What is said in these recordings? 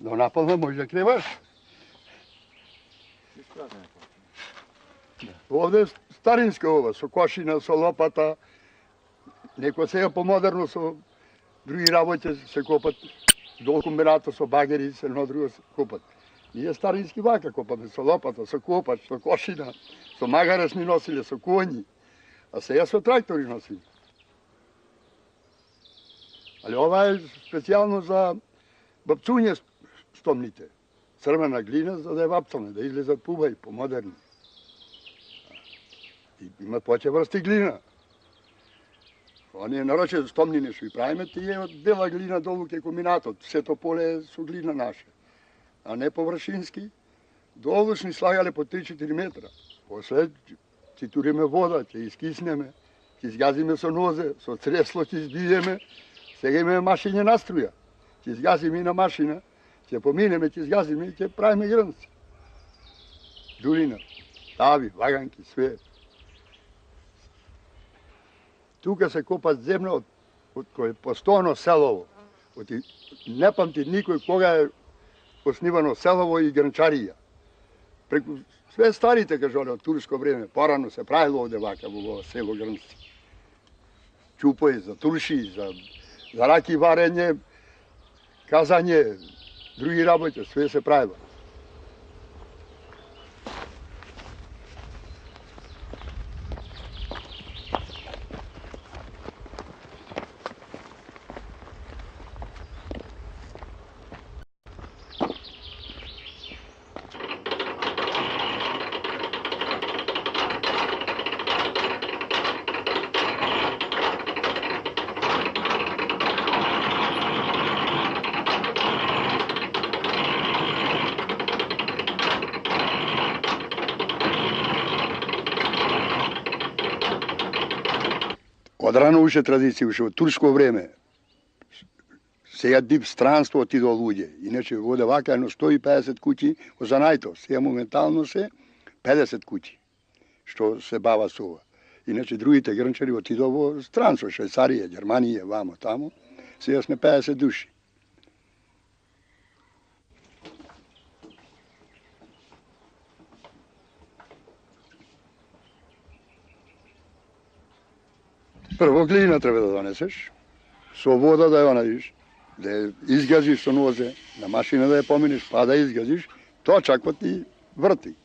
Но наполно može da krevaš. Ovde je starinska ova, со košina, со lopata. Neko сега по-модерно со други работи се копат. Долу комбината со багери се едно друго се копат. Ние старински вака копаме, со лопата, со копач, со кошина, со магара сме носили, со коњи. А сега со трактори носили. Ali ova je specijalno za vapcunje stomnite. Crvena glina za da je vapcane, da izlezat pubaj po moderni. I ima poće vrsti glina. Oni naroče stomnine su i pravime, ti je od bela glina dolu ke kombinato. Sve to pole su glina naše. A ne površinski. Dolu smo slagali po 3-4 metra. Posle ti turime voda, ti iskisneme, ti zgazime со нозе, со тресло ti izbijeme. Сега имаме машина на струја. Ќе изгазиме и на машина, ќе поминеме, ќе изгазиме и ќе правиме грънци. Дулина, тави, ваганки, све. Тука се копат земја од кој е постојано селово. Не памти никој кога е основано селово и гранчарија. Преку све старите, кажу, од турско време, порано се правило овде вака во село грънци. Чупои за турши, за раки варење, казање, други работи, све се правило. Одрано уше традиција, уше од турско време. Сега дип странство отидоа луѓе. Иначе воде вака едно 150 куќи во Занајто. Сега моментално се 50 куќи, што се бава со ова. Иначе другите грнчари отидоа во странство, Швајцарија, Германија, вамо, тамо. Сега сме 50 души. Прво глина треба да донесеш, со вода да ја најдиш, да ја изгазиш со нозе, на машина да ја поминеш, па да ја изгазиш, тоа чаква ти врти.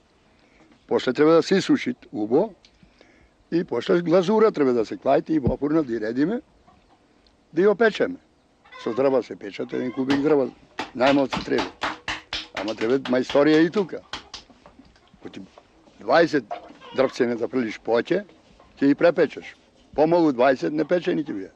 После треба да се исуши убо и после глазура треба да се клајти и вопурна да ја редиме, да ја опечеме. Со дрва се печат, еден кубик дрва, најмалце треба. Ама треба мајсторија и тука. Коти 20 дрвцене да прилиш поќе, ќе ги препечеш. Помалу 20 не печени ќе биде.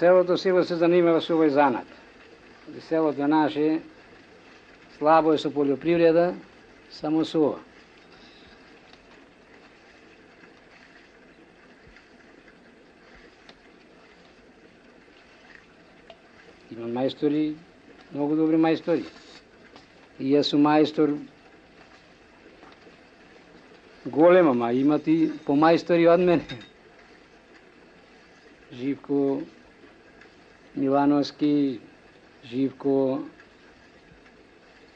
Целото село се занимава со овој занат. Селото наше слабо е со полјопривреда, само со ова. Има мајстори Mnogo dobri majstori. И јас сум мајстор голем, ама имат и помајстори од мене. Живко Милановски, Живко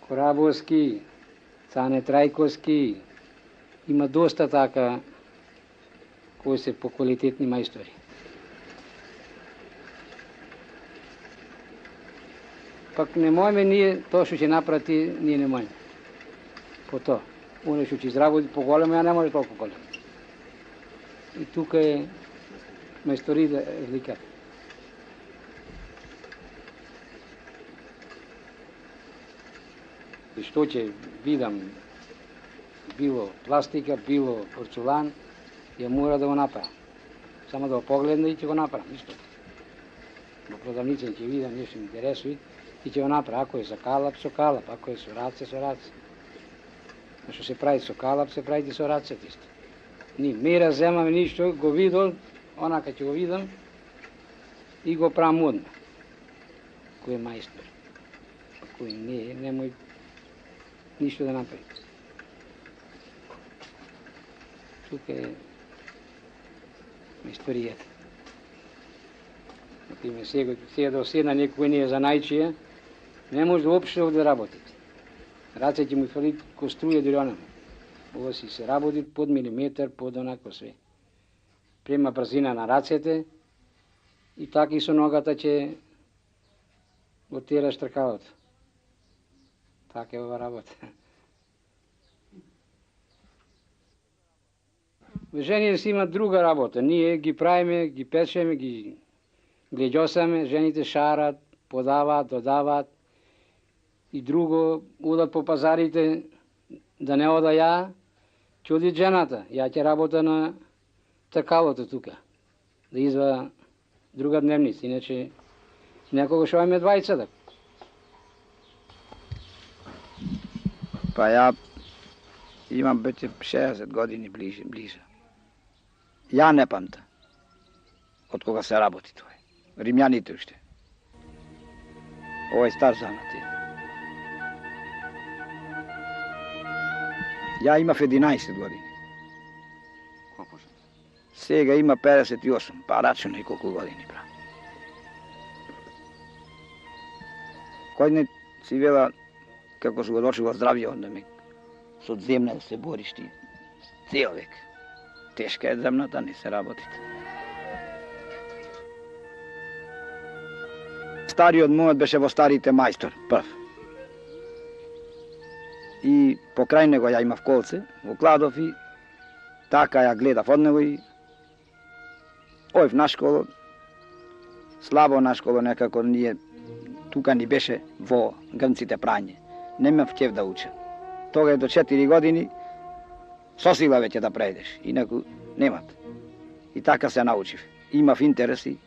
Корабовски, Цане Трајковски, има доста така кои се по квалитетни мајстори. Пак не можеме ние, тоа што ќе направи, ние не можеме. По тоа. Оне што ќе изработи поголемо, ја не може толку големо. И тука е мајсторија разликата. И што ќе видам, било пластика, било порцулан, ја мора да го направам. Само да го погледна и ќе го направам, ништо. Во продавница ќе видам, нешто ме интересува, и ќе го направам. Ако е за калап, со калап, ако е со раце, со раце. Што се прави со калап, се прави и со рацете исто. Ни мера земаме ништо, го видам, онака ќе го видам и го правам одма. Кој е мајстор. Кој не е, немој ништо да направи. Тука е мајсторијата. Например, сега да оседна некој не е за најчија, не може да уопште да работите. Рацете му фали ко струја дури онamo. Ова си се работи под милиметар, под онако све. Према брзина на рацете и така и со ногата ќе го тераш тркалото. Така е ова работа. Жените си имат друга работа. Ние ги правиме, ги печеме, ги глеѓосаме, жените шарат, подават, додават. И друго, удат по пазарите, да не ода ја, ќе оди жената. Ја ќе работа на тркалото тука. Да изва друга дневница. Иначе некога што имаме двајца да. Па ја имам веќе 60 години ближе. Ја не памта од кога се работи тоа. Римјаните уште. Ова е стар занат. Ја имав 11 години. Сега има 58, па рачунај колку години правам. Кој не си вела како се го дочува здравје, онда ме со земна да се бориш ти цел век. Тешка е земната, не се работите. Стариот мојот беше во старите мајстор, прв. И покрај него ја имав колце, го кладов и така ја гледав од него и ојв на школо, слабо на школо некако ние, тука ни беше во грнците прање. Немав ќев да учам. Тога е до 4 години, со сила веќе да прејдеш, инаку немат. И така се научив. Имав интерес и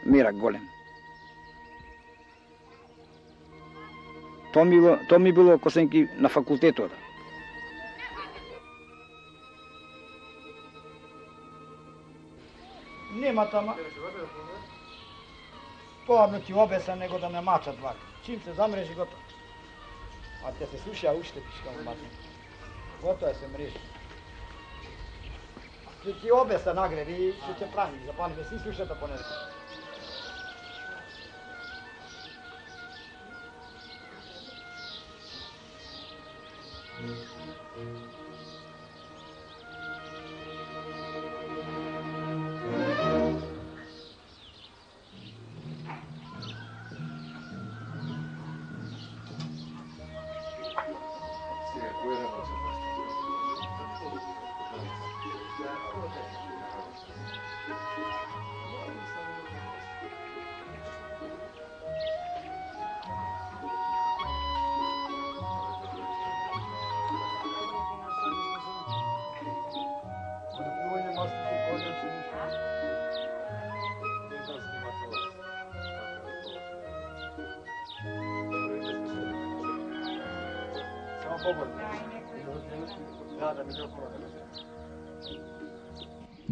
мерак голем. Тоа ми било косенки на факултетот. Нема тама. Тоа ме ти обеса него да ме мачат вака. Чим се замрежи готово. А те се слуша уште пишка му мачат. Готово се мрежи. Ќе ти обеса нагреди и ќе прави. Запали ме си слушата понеделник.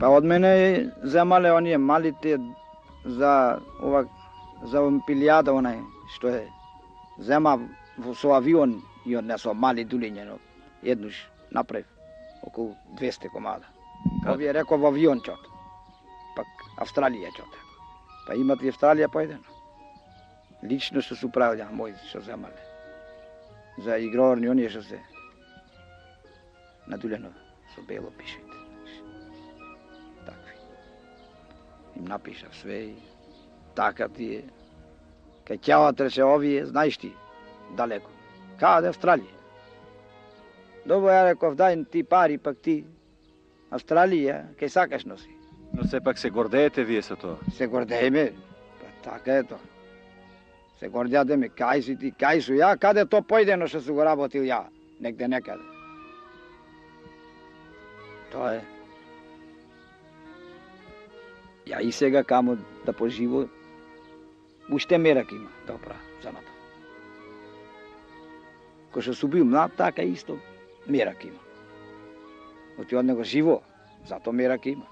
Па од мене земале оние малите за ова za Olimpiada onaj što je zema со авион и однесо мали дулињено, еднуш направив околу 200 комада. Овие реков во авион чот, пак Австралија чот. Па имат ли Австралија поедено? Лично што се управља мои што земале. За игрорни оние што се надулено со бело пишите. Такви. Им напишав све и така ти е. Кај ќават рече овие, знаеш ти, далеко. Каде Австралија? Добро ја реков, дај ти пари, пак ти Австралија, кај сакаш носи. Но сепак се гордеете вие со тоа. Се гордееме, па така е тоа. Се гордееме, кај си ти, кај су ја, каде то појдено што су го работил ја, негде некаде. Тоа е. Ја и сега камо да поживо, уште мерак има да оправа заната. Кој што су бил млад, така исто мерак има. Оти од него живо, зато мерак има.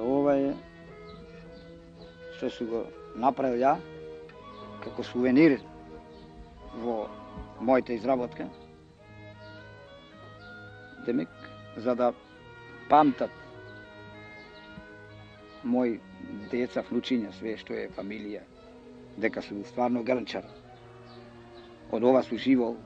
Ова е што су го направил ја како сувенир во мојата изработка. Демек, за да памтат мои деца, внучиња, све што е фамилија, дека су стварно грнчар. Од ова су живол.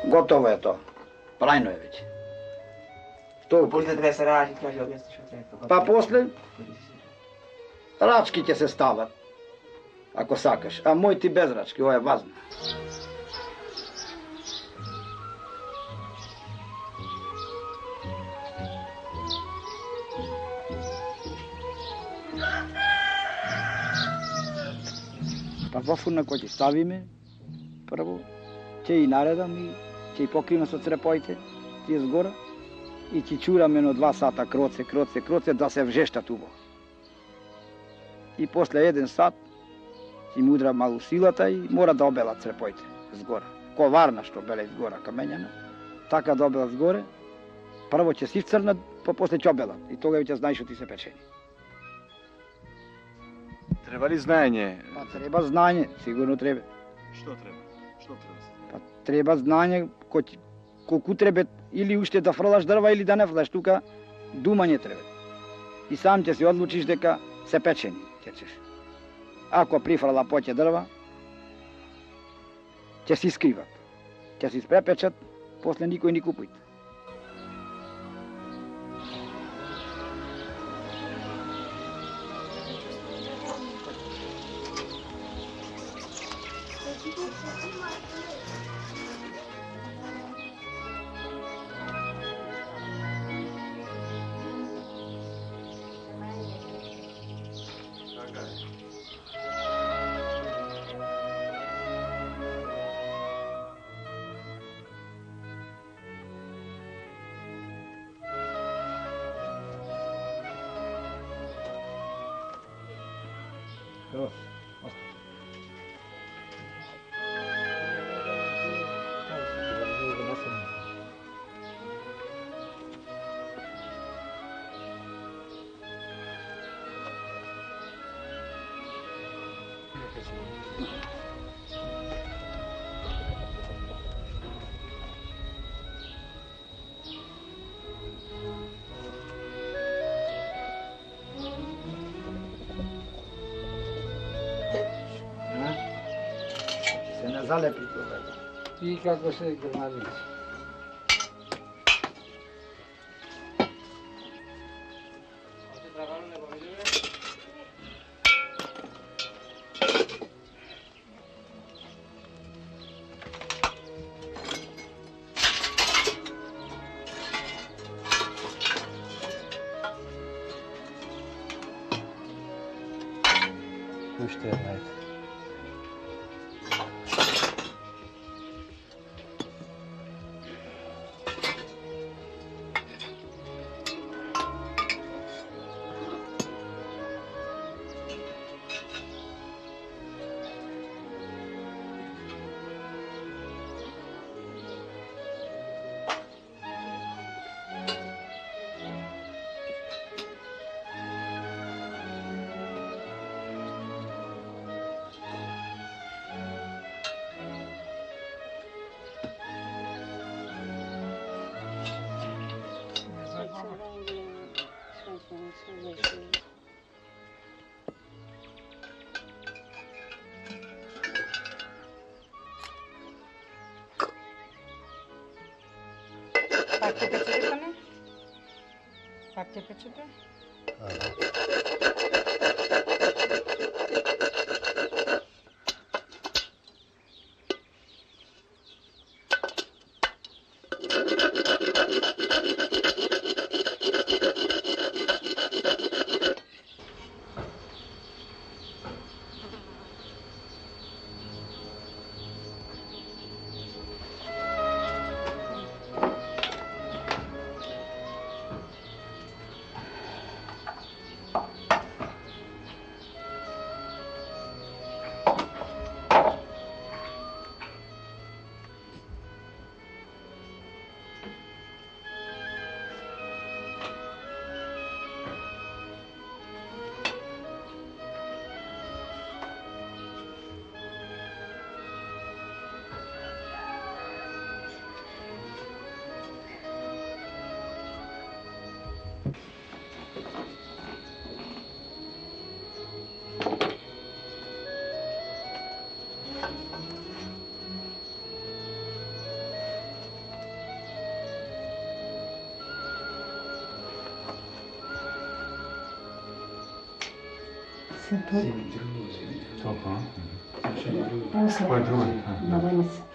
Готово е тоа. Прајно е веќе. Што После треба да се ради, каже објасни што треба. Па после рачки ќе се стават, ако сакаш, а мој ти без рачки, ова е важно. Па во фурна кој ќе ставиме, прво, ќе и наредам и ќе и покриме со црепоите, тие згора, и ќе чураме на 2 сата кроце, да се вжештат убаво. И после 1 сат ќе им удра малу силата и мора да обелат црепоите згора. Коварна што беле згора камењана, така да обелат згоре, прво ќе си вцрнат, па после ќе обелат и тога ќе знаеш што ти се печени. Треба ли знаење? Па треба знаење, сигурно треба. Што треба? Што треба? Па треба знаење колку треба или уште да фрлаш дрва или да не фрлаш, тука думање треба. И сам ќе се одлучиш дека се печени ќе. Ако прифрла поќе дрва, ќе си скриват. Ќе си спрепечат, после никој ни купујте. Evo. Se ne zalepi to. I kako se grmadić. Pušte, ajde. Pak te pečete, pane? Pak te pečete? Posle, na Vojnici.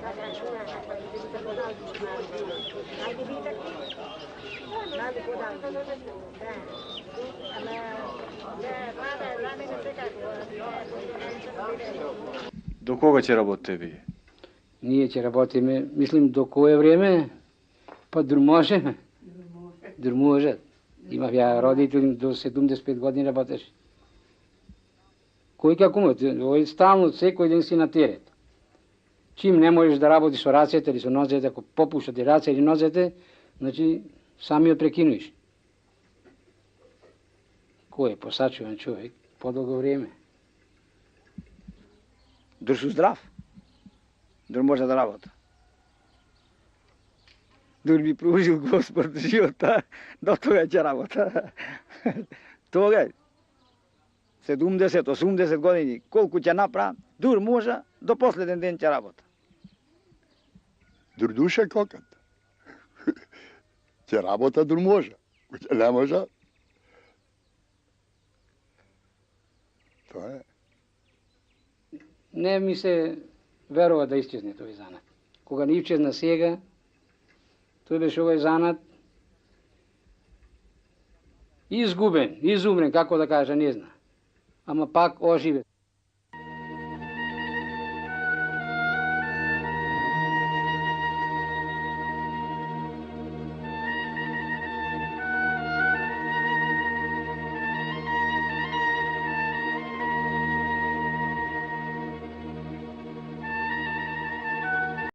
До кога ќе работите вие? Ние ќе работиме, мислим до кое време, па дур може. Дур може. Имав ја родители до 75 години работеше. Кој како му, овој стално секој ден си на терет. Чим не можеш да работиш со рацете или со нозете, ако попушат и раце или нозете, значи сами ја прекинуиш. Кој е посачуван човек подолго време? Дур су здрав. Дур може да работа. Дур би продолжил Господ живота, до тога ќе работа. Тога 70-80 години, колку ќе направи, дур може, до последен ден ќе работа. Дур душа кокат. Ќе работа дур може. Ќе не може. Тоа е. Не ми се верува да исчезне тој занат. Кога не исчезна сега, тој беше овој занат изгубен, изумрен, како да кажа, не зна. Ама пак оживе.